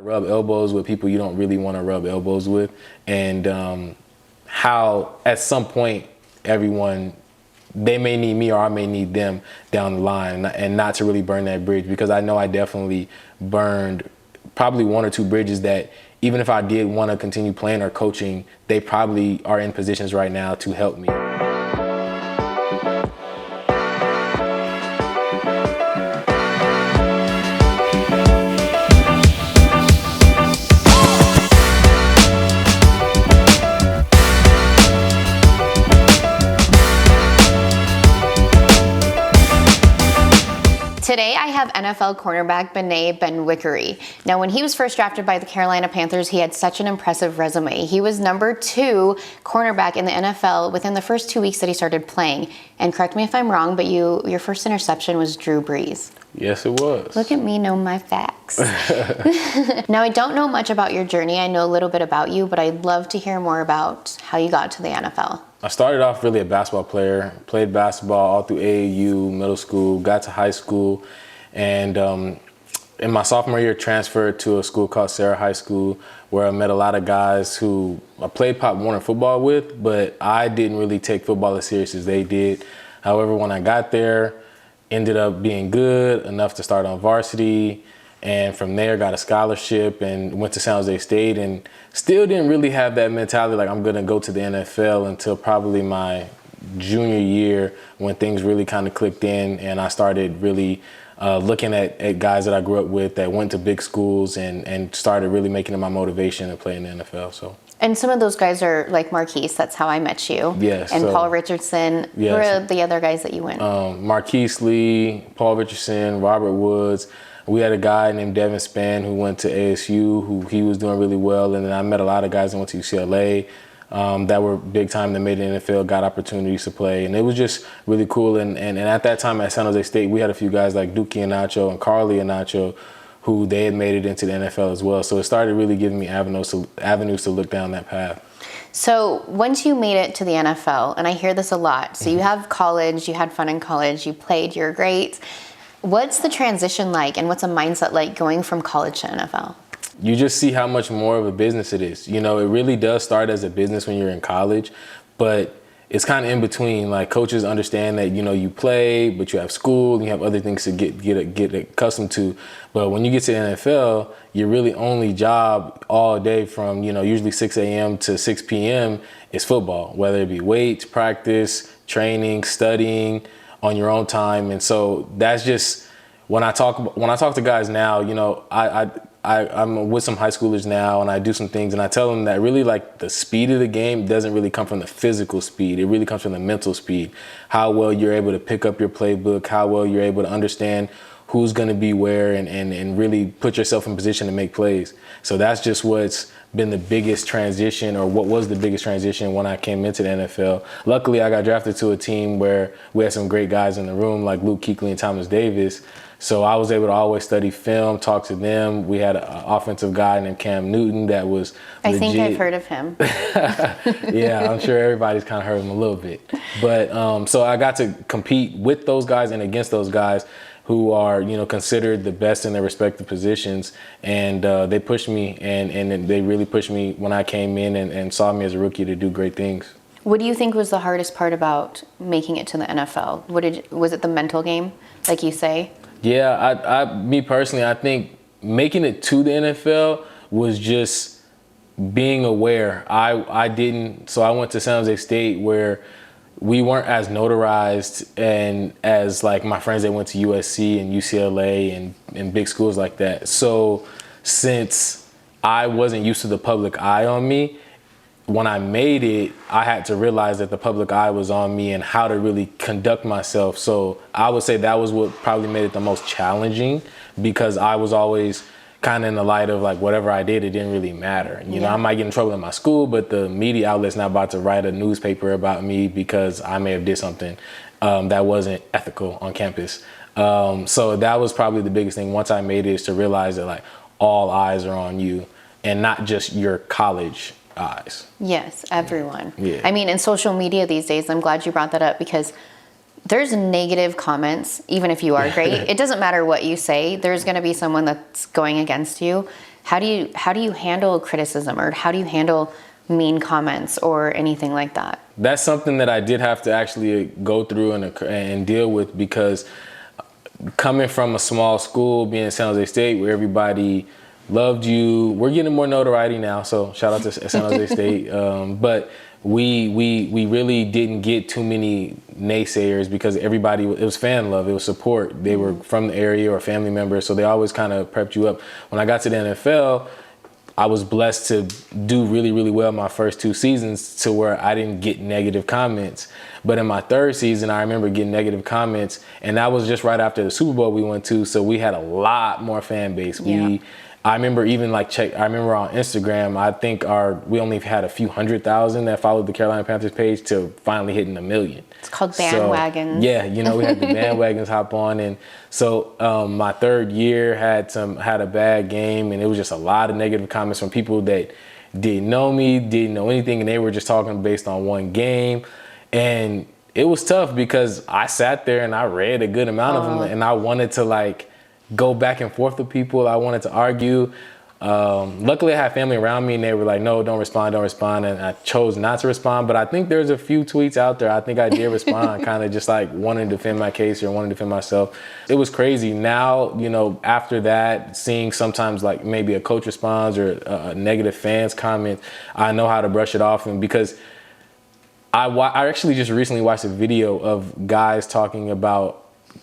Rub elbows with people you don't really want to rub elbows with, and how at some point everyone, they may need me or I may need them down the line, and not to really burn that bridge, because I know I definitely burned probably one or two bridges that even if I did want to continue playing or coaching, they probably are in positions right now to help me. Today I have NFL cornerback Bené Benwikere. Now, when he was first drafted by the Carolina Panthers, he had such an impressive resume. He was number 2 cornerback in the NFL within the first 2 weeks that he started playing. And correct me if I'm wrong, but your first interception was Drew Brees. Yes, it was. Look at me know my facts. Now, I don't know much about your journey. I know a little bit about you, but I'd love to hear more about how you got to the NFL. I started off really a basketball player, played basketball all through AAU, middle school, got to high school, and in my sophomore year transferred to a school called Sarah High School, where I met a lot of guys who I played Pop Warner football with, but I didn't really take football as serious as they did. However, when I got there, ended up being good enough to start on varsity, and from there got a scholarship and went to San Jose State, and still didn't really have that mentality like I'm gonna go to the NFL until probably my junior year, when things really kind of clicked in and I started really looking at guys that I grew up with that went to big schools, and started really making it my motivation to play in the NFL. So. And some of those guys are like Marquise, that's how I met you. Yes. And Paul Richardson. Yes. Who are the other guys that you went? Marquise Lee, Paul Richardson, Robert Woods. We had a guy named Devin Spann who went to ASU, who he was doing really well. And then I met a lot of guys that went to UCLA that were big time, that made the NFL, got opportunities to play. And it was just really cool. And at that time at San Jose State, we had a few guys like Dookie Anacho and Carly Anacho, who they had made it into the NFL as well. So it started really giving me avenues to look down that path. So once you made it to the NFL, and I hear this a lot, so you have college, you had fun in college, you played, you're great. What's the transition like, and what's a mindset like going from college to NFL? You just see how much more of a business it is. You know, it really does start as a business when you're in college, but it's kind of in between. Like, coaches understand that, you know, you play, but you have school, and you have other things to get accustomed to. But when you get to the NFL, your really only job all day from, you know, usually 6 a.m. to 6 p.m. is football, whether it be weights, practice, training, studying on your own time. And so that's just, when I talk to guys now, you know, I'm with some high schoolers now, and I do some things, and I tell them that really, like, the speed of the game doesn't really come from the physical speed. It really comes from the mental speed. How well you're able to pick up your playbook, how well you're able to understand who's going to be where, and really put yourself in position to make plays. So that's just what's been the biggest transition, or what was the biggest transition when I came into the NFL. Luckily, I got drafted to a team where we had some great guys in the room, like Luke Kuechly and Thomas Davis. So I was able to always study film, talk to them. We had an offensive guy named Cam Newton that was legit. I think I've heard of him. Yeah, I'm sure everybody's kind of heard of him a little bit. But so I got to compete with those guys and against those guys who are, you know, considered the best in their respective positions. And they pushed me, and they really pushed me when I came in and saw me as a rookie to do great things. What do you think was the hardest part about making it to the NFL? Was it the mental game, like you say? Yeah, me personally, I think making it to the NFL was just being aware. I went to San Jose State, where we weren't as notarized and as, like, my friends that went to USC and UCLA and big schools like that. So since I wasn't used to the public eye on me, when I made it, I had to realize that the public eye was on me and how to really conduct myself. So I would say that was what probably made it the most challenging, because I was always kind of in the light of, like, whatever I did, it didn't really matter. You know, I might get in trouble in my school, but the media outlet's not about to write a newspaper about me because I may have did something that wasn't ethical on campus. So that was probably the biggest thing once I made it, is to realize that, like, all eyes are on you, and not just your college eyes. Yes, everyone. Yeah. I mean, in social media these days, I'm glad you brought that up, because there's negative comments, even if you are great. It doesn't matter what you say, there's going to be someone that's going against you. How do you handle criticism, or how do you handle mean comments or anything like that? That's something that I did have to actually go through and deal with, because coming from a small school, being at San Jose State, where everybody loved you, we're getting more notoriety now, so shout out to San Jose State. But we really didn't get too many naysayers, because everybody, it was fan love, it was support. They were from the area or family members, so they always kind of prepped you up. When I got to the NFL, I was blessed to do really, really well my first 2 seasons, to where I didn't get negative comments. But in my 3rd season, I remember getting negative comments, and that was just right after the Super Bowl we went to, so we had a lot more fan base. Yeah. I remember even I remember on Instagram, I think we only had a few 100,000 that followed the Carolina Panthers page to finally hitting 1 million. It's called bandwagons. So, yeah, we had the bandwagons hop on. And so my 3rd year had a bad game, and it was just a lot of negative comments from people that didn't know me, didn't know anything, and they were just talking based on one game. And it was tough, because I sat there and I read a good amount of them, and I wanted to go back and forth with people. I wanted to argue. Luckily, I had family around me, and they were like, no, don't respond. And I chose not to respond. But I think there's a few tweets out there I think I did respond, kind of just wanting to defend my case or wanting to defend myself. It was crazy. Now, after that, seeing sometimes maybe a coach responds or a negative fans comment, I know how to brush it off. And because I actually just recently watched a video of guys talking about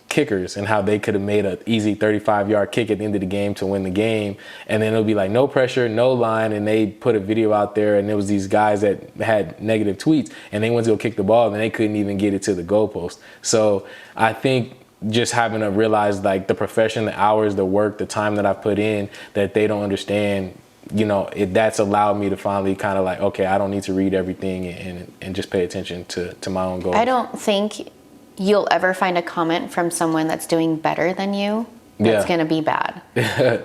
kickers and how they could have made an easy 35-yard kick at the end of the game to win the game, and then it'll be no pressure, no line, and they put a video out there, and there was these guys that had negative tweets, and they went to go kick the ball, and they couldn't even get it to the goalpost. So I think just having to realize the profession, the hours, the work, the time that I've put in, that they don't understand, that's allowed me to finally kind of okay, I don't need to read everything and just pay attention to my own goals. I don't think you'll ever find a comment from someone that's doing better than you that's going to be bad.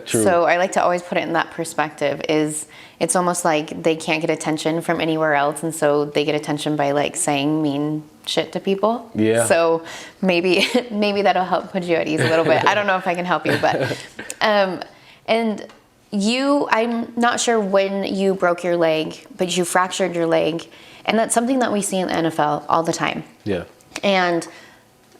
True. So I like to always put it in that perspective, is it's almost like they can't get attention from anywhere else, and so they get attention by saying mean shit to people. Yeah. So maybe that'll help put you at ease a little bit. I don't know if I can help you, but and I'm not sure when you broke your leg, but you fractured your leg, and that's something that we see in the NFL all the time. Yeah. And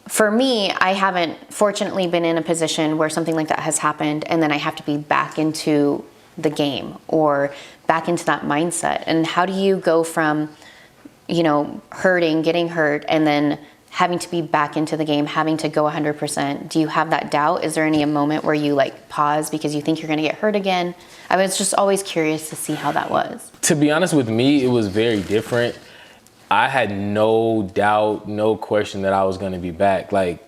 for me, I haven't fortunately been in a position where something like that has happened, and then I have to be back into the game or back into that mindset. And how do you go from, hurting, getting hurt, and then having to be back into the game, having to go 100%? Do you have that doubt? Is there any moment where you pause because you think you're going to get hurt again? I was just always curious to see how that was. To be honest with me, it was very different. I had no doubt, no question that I was going to be back. I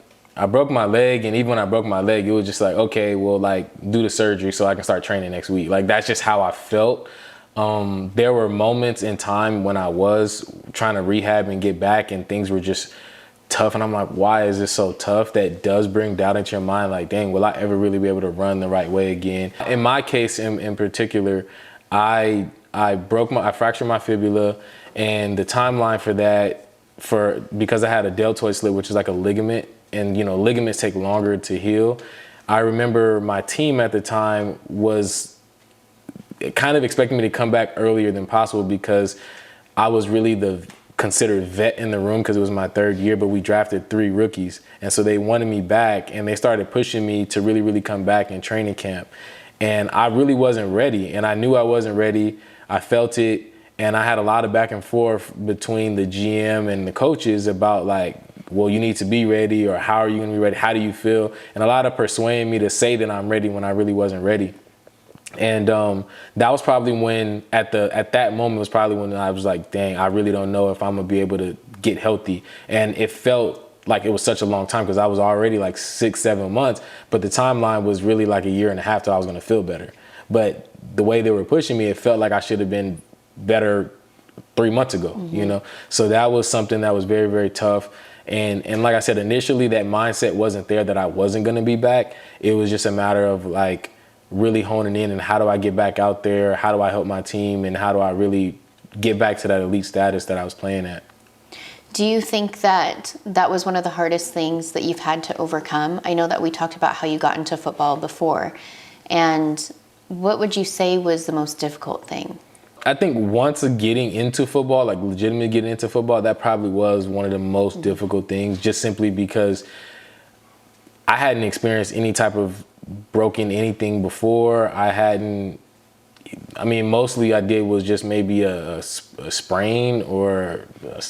broke my leg, and even when I broke my leg, it was just okay, well, do the surgery so I can start training next week. That's just how I felt. There were moments in time when I was trying to rehab and get back, and things were just tough. And I'm why is this so tough? That does bring doubt into your mind. Dang, will I ever really be able to run the right way again? In my case, in particular, I fractured my fibula. And the timeline for that, because I had a deltoid slip, which is a ligament, and ligaments take longer to heal. I remember my team at the time was kind of expecting me to come back earlier than possible, because I was really the considered vet in the room, because it was my 3rd year, but we drafted 3 rookies. And so they wanted me back, and they started pushing me to really, really come back in training camp. And I really wasn't ready, and I knew I wasn't ready. I felt it. And I had a lot of back and forth between the GM and the coaches about well, you need to be ready, or how are you going to be ready? How do you feel? And a lot of persuading me to say that I'm ready when I really wasn't ready. And that was probably when, at that moment, was probably when I was dang, I really don't know if I'm going to be able to get healthy. And it felt like it was such a long time, because I was already 6-7 months, but the timeline was really a year and a half till I was going to feel better. But the way they were pushing me, it felt like I should have been better 3 months ago, So that was something that was very, very tough. And like I said, initially that mindset wasn't there that I wasn't going to be back. It was just a matter of really honing in, and how do I get back out there? How do I help my team? And how do I really get back to that elite status that I was playing at? Do you think that was one of the hardest things that you've had to overcome? I know that we talked about how you got into football before, and What would you say was the most difficult thing? I think once getting into football, like legitimately getting into football, that probably was one of the most difficult things, just simply because I hadn't experienced any type of broken anything before. Mostly I did was just maybe a sprain or a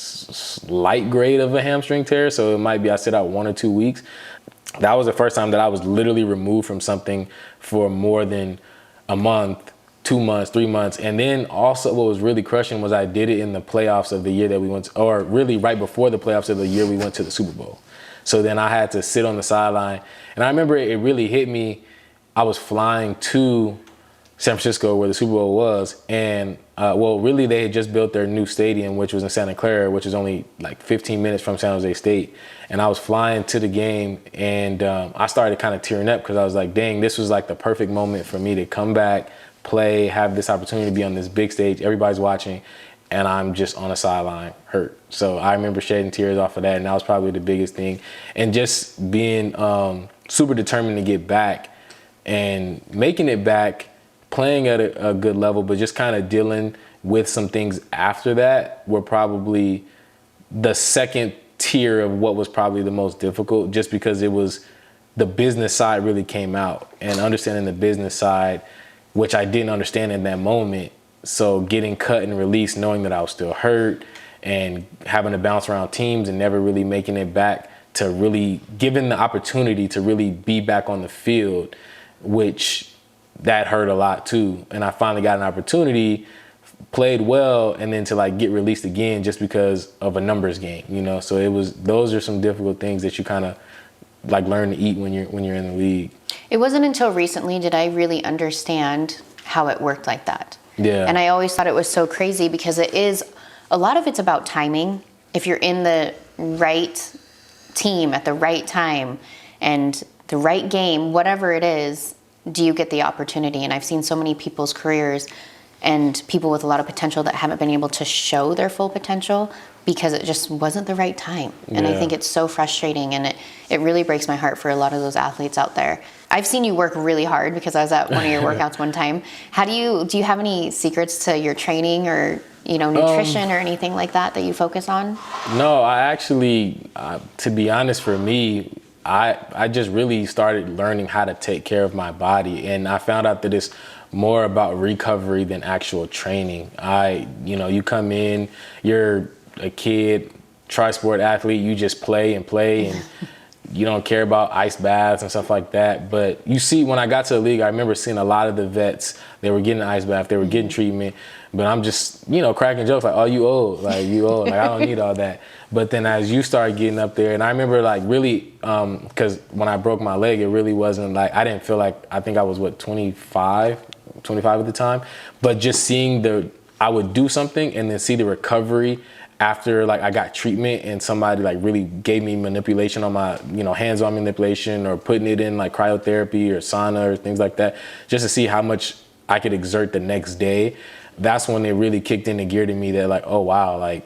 light grade of a hamstring tear. So it might be I sit out 1 or 2 weeks. That was the first time that I was literally removed from something for more than a month, 2 months, 3 months. And then also what was really crushing was I did it in the playoffs of the year that we went to, or really right before the playoffs of the year we went to the Super Bowl. So then I had to sit on the sideline. And I remember it really hit me. I was flying to San Francisco where the Super Bowl was. And really they had just built their new stadium, which was in Santa Clara, which is only like 15 minutes from San Jose State. And I was flying to the game and I started kind of tearing up because I was like, dang, this was like the perfect moment for me to come back, play, have this opportunity to be on this big stage. Everybody's watching and I'm just on the sideline hurt. So I remember shedding tears off of that. And that was probably the biggest thing. And just being super determined to get back and making it back, playing at a good level, but just kind of dealing with some things after that were probably the second tier of what was probably the most difficult, just because it was the business side really came out and understanding the business side, which I didn't understand in that moment. So getting cut and released, knowing that I was still hurt and having to bounce around teams and never really making it back to really given the opportunity to really be back on the field, which that hurt a lot too. And I finally got an opportunity, played well, and then to like get released again just because of a numbers game, you know? So those are some difficult things that you kind of like learn to eat when you're in the league. It wasn't until recently did I really understand how it worked like that. Yeah. And I always thought it was so crazy because a lot of it's about timing. If you're in the right team at the right time and the right game, whatever it is, do you get the opportunity? And I've seen so many people's careers and people with a lot of potential that haven't been able to show their full potential because it just wasn't the right time. And I think it's so frustrating, and it really breaks my heart for a lot of those athletes out there. I've seen you work really hard because I was at one of your workouts one time. Do you have any secrets to your training or, nutrition or anything like that you focus on? No, I actually, to be honest, for me, I just really started learning how to take care of my body, and I found out that it's more about recovery than actual training. You come in, you're a kid, tri-sport athlete, you just play and you don't care about ice baths and stuff like that. But you see, when I got to the league, I remember seeing a lot of the vets, they were getting an ice bath, they were getting treatment, but I'm just, cracking jokes like, oh, you old, like I don't need all that. But then as you start getting up there, and I remember like really, because when I broke my leg, it really wasn't like, I didn't feel like, I think I was 25 at the time, but just seeing I would do something and then see the recovery after like I got treatment and somebody like really gave me manipulation on my, hands-on manipulation or putting it in like cryotherapy or sauna or things like that, just to see how much I could exert the next day. That's when it really kicked into gear to me that like, oh wow, like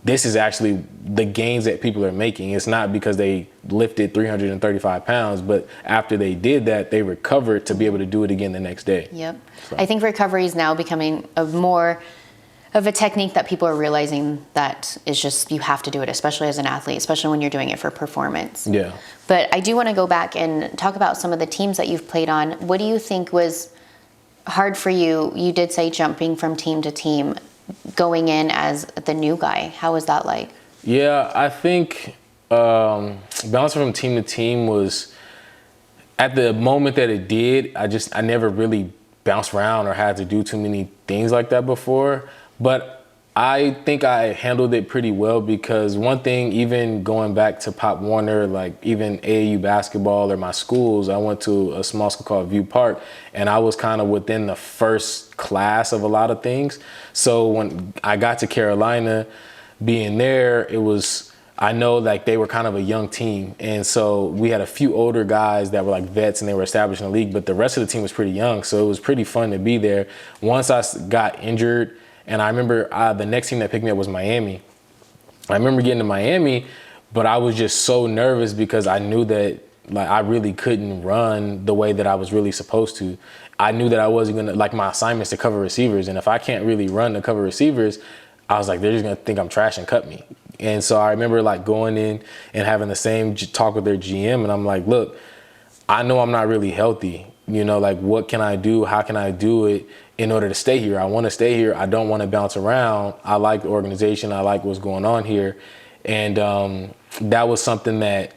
this is actually the gains that people are making. It's not because they lifted 335 pounds, but after they did that, they recovered to be able to do it again the next day. Yep. So. I think recovery is now becoming more of a technique that people are realizing that is just, you have to do it, especially as an athlete, especially when you're doing it for performance. Yeah. But I do want to go back and talk about some of the teams that you've played on. What do you think was hard for you? You did say jumping from team to team, going in as the new guy. How was that like? Yeah, I think bouncing from team to team was, at the moment that it did, I never really bounced around or had to do too many things like that before. But I think I handled it pretty well because one thing, even going back to Pop Warner, like even AAU basketball or my schools, I went to a small school called View Park, and I was kind of within the first class of a lot of things. So when I got to Carolina, being there, I know like they were kind of a young team. And so we had a few older guys that were like vets and they were established in the league, but the rest of the team was pretty young. So it was pretty fun to be there. Once I got injured, and I remember the next team that picked me up was Miami. I remember getting to Miami, but I was just so nervous because I knew that like I really couldn't run the way that I was really supposed to. I knew that I wasn't gonna, like, my assignment's to cover receivers, and if I can't really run to cover receivers, I was like, they're just gonna think I'm trash and cut me. And so I remember like going in and having the same talk with their GM, and I'm like, look, I know I'm not really healthy. You know, like, what can I do? How can I do it in order to stay here? I want to stay here. I don't want to bounce around. I like the organization. I like what's going on here. And that was something that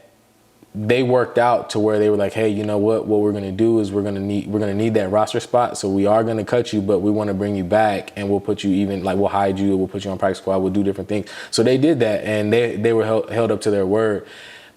they worked out to where they were like, hey, you know what we're going to do is we're going to need that roster spot. So we are going to cut you, but we want to bring you back, and we'll put you even, like, we'll hide you, we'll put you on practice squad, we'll do different things. So they did that, and they were held up to their word.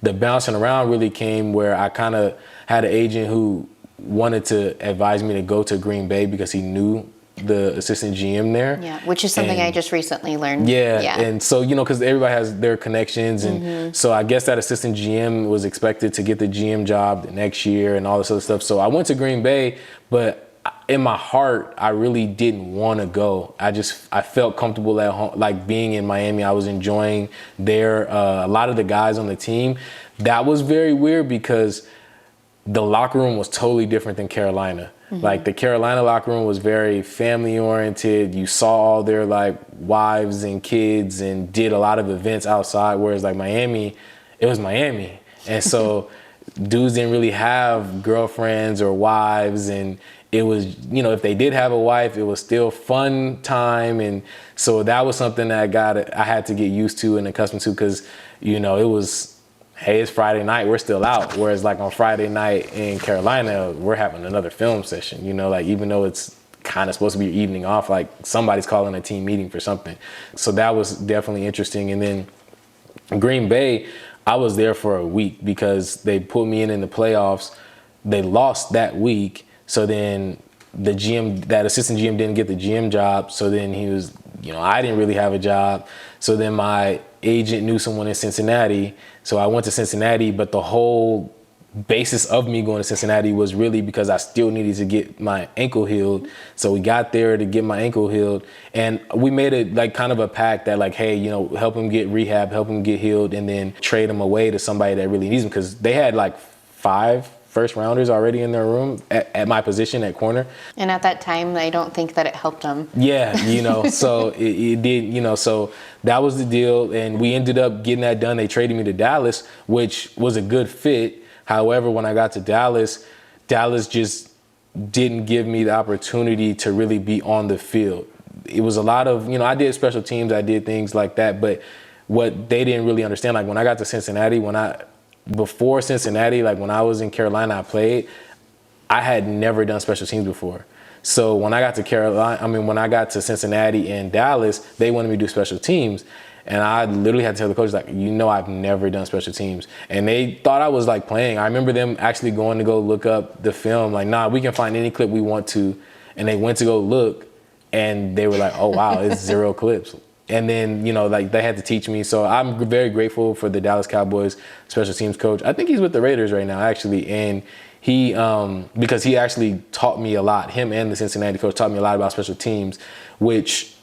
The bouncing around really came where I kind of had an agent who wanted to advise me to go to Green Bay because he knew the assistant GM there. Yeah, which is something I just recently learned. Yeah, and so, you know, because everybody has their connections, and so I guess that assistant GM was expected to get the GM job the next year and all this other stuff. So I went to Green Bay, but in my heart, I really didn't want to go. I felt comfortable at home, like being in Miami. I was enjoying there. A lot of the guys on the team, that was very weird because the locker room was totally different than Carolina. Like, the Carolina locker room was very family oriented. You saw all their like wives and kids and did a lot of events outside. Whereas like Miami, it was Miami. And so dudes didn't really have girlfriends or wives. And it was, you know, if they did have a wife, it was still fun time. And so that was something that I had to get used to and accustomed to, because, you know, it was, hey, it's Friday night, we're still out. Whereas like on Friday night in Carolina, we're having another film session, you know, like, even though it's kind of supposed to be your evening off, like somebody's calling a team meeting for something. So that was definitely interesting. And then Green Bay, I was there for a week because they put me in the playoffs. They lost that week. So then the GM, that assistant GM, didn't get the GM job. So then he was, you know, I didn't really have a job. So then my agent knew someone in Cincinnati. So I went to Cincinnati, but the whole basis of me going to Cincinnati was really because I still needed to get my ankle healed. So we got there to get my ankle healed, and we made it like kind of a pact that like, hey, you know, help him get rehab, help him get healed, and then trade him away to somebody that really needs him, because they had like 5 first rounders already in their room at my position at corner. And at that time, I don't think that it helped them. Yeah, you know, so it did, you know, so that was the deal. And we ended up getting that done. They traded me to Dallas, which was a good fit. However, when I got to Dallas just didn't give me the opportunity to really be on the field. It was a lot of, you know, I did special teams, I did things like that, but what they didn't really understand, like when I got to Cincinnati, before Cincinnati, like when I was in Carolina, I played, I had never done special teams before. So when I got to when I got to Cincinnati and Dallas, they wanted me to do special teams. And I literally had to tell the coach, like, you know, I've never done special teams. And they thought I was like playing. I remember them actually going to go look up the film, like, nah, we can find any clip we want to. And they went to go look, and they were like, oh, wow, it's 0 clips. And then, you know, like they had to teach me. So I'm very grateful for the Dallas Cowboys special teams coach. I think he's with the Raiders right now, actually. And he, because he actually taught me a lot. Him and the Cincinnati coach taught me a lot about special teams, which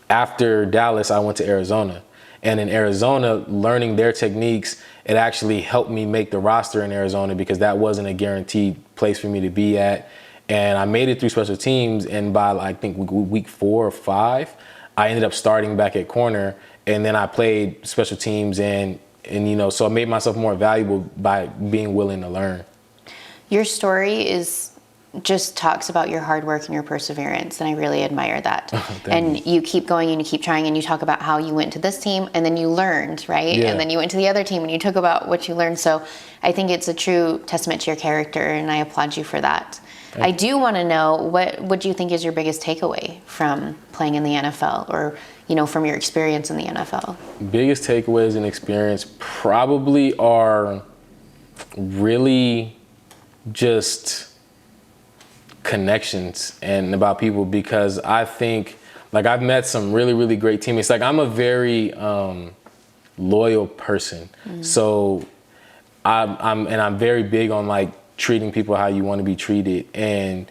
after Dallas, I went to Arizona. And in Arizona, learning their techniques, it actually helped me make the roster in Arizona, because that wasn't a guaranteed place for me to be at. And I made it through special teams. And by, I think, week 4 or 5, I ended up starting back at corner, and then I played special teams, and you know, so I made myself more valuable by being willing to learn. Your story just talks about your hard work and your perseverance, and I really admire that. And you keep going and you keep trying, and you talk about how you went to this team and then you learned, right? Yeah. And then you went to the other team and you talk about what you learned. So I think it's a true testament to your character, and I applaud you for that. I do want to know, what do you think is your biggest takeaway from playing in the NFL, or, you know, from your experience in the NFL? Biggest takeaways and experience probably are really just connections and about people, because I think, like, I've met some really, really great teammates. Like, I'm a very loyal person. So I'm very big on, like, treating people how you want to be treated. And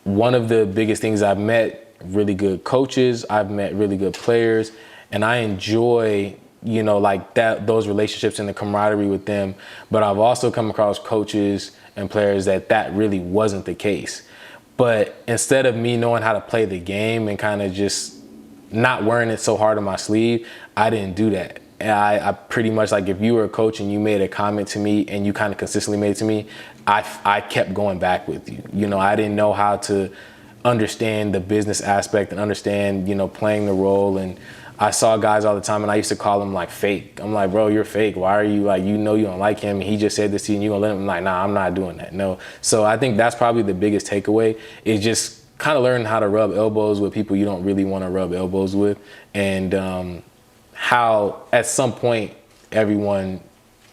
one of the biggest things, I've met really good coaches, I've met really good players, and I enjoy you know, like those relationships and the camaraderie with them. But I've also come across coaches and players that really wasn't the case. But instead of me knowing how to play the game and kind of just not wearing it so hard on my sleeve, I didn't do that. And I pretty much, like, if you were a coach and you made a comment to me and you kind of consistently made it to me, I kept going back with you. You know, I didn't know how to understand the business aspect and understand, you know, playing the role. And I saw guys all the time and I used to call them like fake. I'm like, bro, you're fake. Why are you, like, you know, you don't like him and he just said this to you and you gonna let him? I'm like, nah, I'm not doing that. No. So I think that's probably the biggest takeaway, is just kind of learning how to rub elbows with people you don't really want to rub elbows with, and how at some point everyone,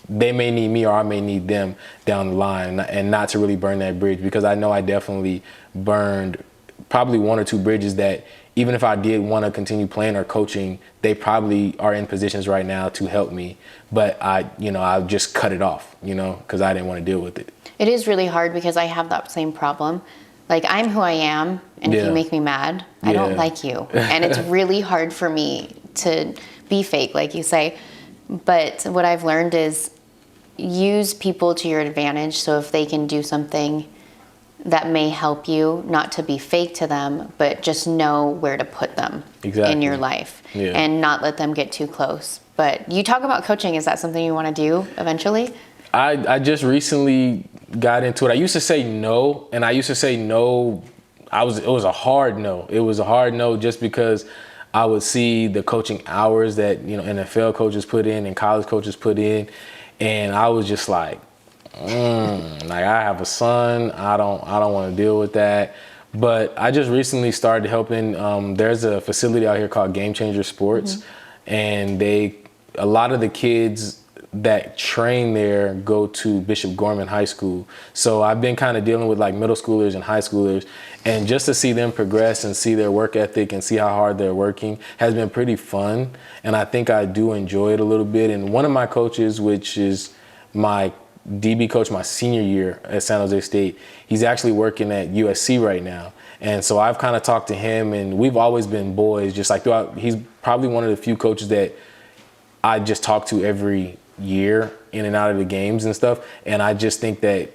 they may need me or I may need them down the line, and not to really burn that bridge, because I know I definitely burned probably one or two bridges that even if I did want to continue playing or coaching, they probably are in positions right now to help me. But I just cut it off, you know, because I didn't want to deal with it. It is really hard because I have that same problem. Like, I'm who I am, and if you make me mad, I don't like you. And it's really hard for me to be fake, like you say. But what I've learned is use people to your advantage. So if they can do something that may help you, not to be fake to them, but just know where to put them in your life and not let them get too close. But you talk about coaching. Is that something you want to do eventually? I just recently got into it. I used to say no, and I used to say no. It was a hard no. It was a hard no just because I would see the coaching hours that, you know, NFL coaches put in and college coaches put in, and I was just like, like, I have a son. I don't want to deal with that. But I just recently started helping. There's a facility out here called Game Changer Sports, and a lot of the kids that train there go to Bishop Gorman High School. So I've been kind of dealing with like middle schoolers and high schoolers, and just to see them progress and see their work ethic and see how hard they're working has been pretty fun. And I think I do enjoy it a little bit. And one of my coaches, which is my DB coach my senior year at San Jose State, he's actually working at USC right now. And so I've kind of talked to him, and we've always been boys, just like throughout. He's probably one of the few coaches that I just talk to every year in and out of the games and stuff. And I just think that,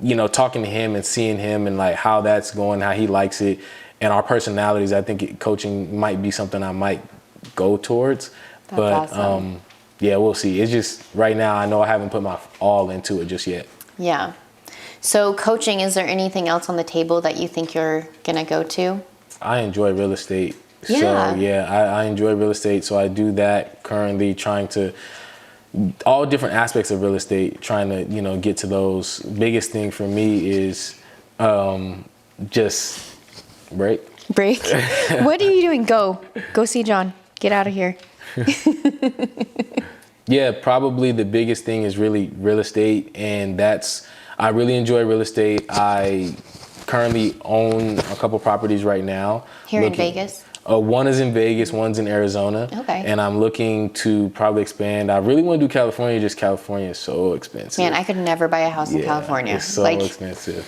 you know, talking to him and seeing him and like how that's going, how he likes it, and our personalities, I think coaching might be something I might go towards. That's awesome. Yeah, we'll see. It's just right now, I know I haven't put my all into it just yet. Yeah. So coaching, is there anything else on the table that you think you're going to go to? I enjoy real estate. Yeah. So yeah, I enjoy real estate. So I do that currently, trying to, all different aspects of real estate, trying to, you know, get to those. Biggest thing for me is just break. What are you doing? Go see John. Get out of here. Yeah, probably the biggest thing is really real estate, and I really enjoy real estate. I currently own a couple properties right now. Here in Vegas? One is in Vegas, one's in Arizona. Okay. And I'm looking to probably expand. I really want to do California, just California is so expensive. Man, I could never buy a house in California. It's so expensive.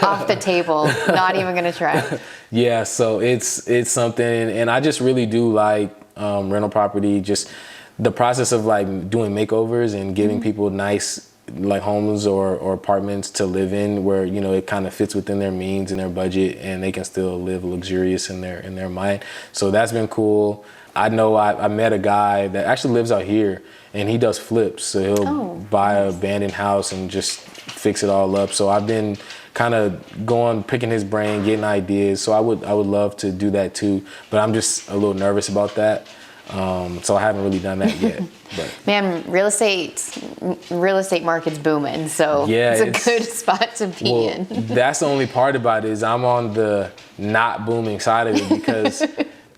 Off the table, not even gonna try. Yeah, so it's something, and I just really do like rental property, just the process of like doing makeovers and giving people nice like homes or apartments to live in, where, you know, it kind of fits within their means and their budget, and they can still live luxurious in their mind. So that's been cool. I know I met a guy that actually lives out here, and he does flips. So he'll buy an abandoned house and just fix it all up. So I've been kind of picking his brain, getting ideas. So I would love to do that too, but I'm just a little nervous about that. So I haven't really done that yet. But man, real estate market's booming, so yeah, it's a good spot to be in. That's the only part about it, is I'm on the not booming side of it, because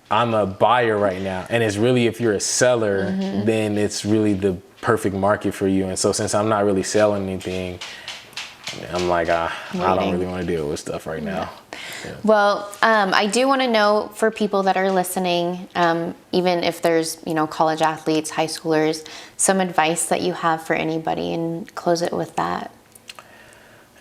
I'm a buyer right now, and it's really, if you're a seller, then it's really the perfect market for you. And so since I'm not really selling anything, I'm like, I don't really want to deal with stuff right now. Yeah. Well, I do want to know, for people that are listening, even if there's, you know, college athletes, high schoolers, some advice that you have for anybody, and close it with that.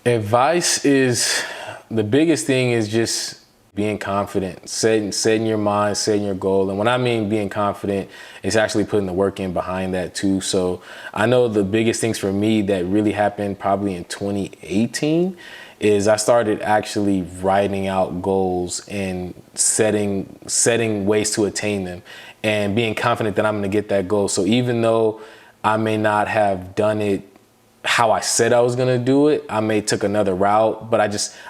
Advice is, the biggest thing is just Being confident, setting your mind, setting your goal. And when I mean being confident, it's actually putting the work in behind that too. So I know the biggest things for me that really happened probably in 2018 is I started actually writing out goals and setting ways to attain them and being confident that I'm going to get that goal. So even though I may not have done it how I said I was gonna do it, I may took another route, but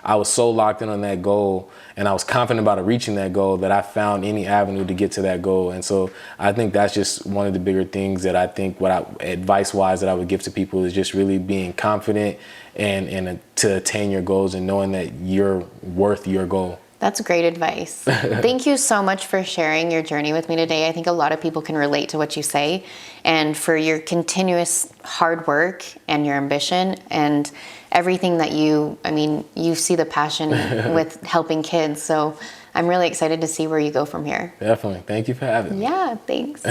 I was so locked in on that goal and I was confident about reaching that goal that I found any avenue to get to that goal. And so I think that's just one of the bigger things that I think advice-wise that I would give to people is just really being confident and to attain your goals and knowing that you're worth your goal. That's great advice. Thank you so much for sharing your journey with me today. I think a lot of people can relate to what you say and for your continuous hard work and your ambition and everything that you see the passion with helping kids. So I'm really excited to see where you go from here. Definitely. Thank you for having me. Yeah, thanks.